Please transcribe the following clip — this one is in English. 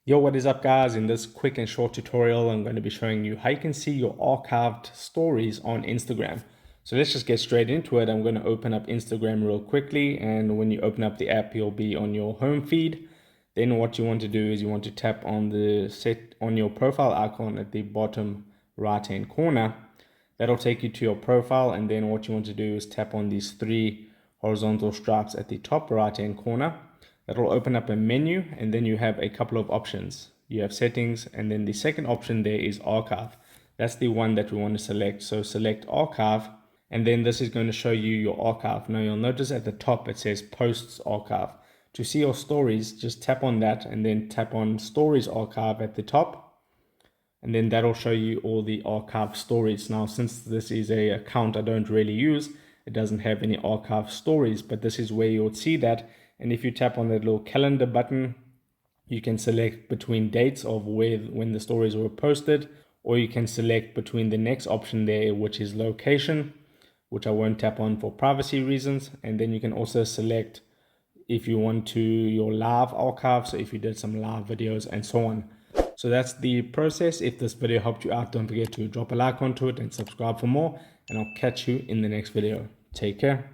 Yo, what is up guys? In this quick and short tutorial, I'm going to be showing you how you can see your archived stories on Instagram. So let's just get straight into it. I'm going to open up Instagram real quickly, and when you open up the app, you'll be on your home feed. Then what you want to do is you want to tap on the set on your profile icon at the bottom right hand corner. That'll take you to your profile, and then what you want to do is tap on these three horizontal stripes at the top right hand corner. That'll open up a menu, and then you have a couple of options. You have settings, and then the second option there is archive. That's the one that we want to select. So select archive, and then this is going to show you your archive. Now you'll notice at the top it says posts archive. To see your stories, just tap on that and then tap on stories archive at the top, and then that'll show you all the archive stories. Now since this is a account I don't really use, it doesn't have any archive stories, but this is where you'll see that. And if you tap on that little calendar button, you can select between dates of when the stories were posted, or you can select between the next option there, which is location, which I won't tap on for privacy reasons. And then you can also select if you want to your live archive, so if you did some live videos and so on. So that's the process. If this video helped you out, don't forget to drop a like onto it and subscribe for more, and I'll catch you in the next video. Take care.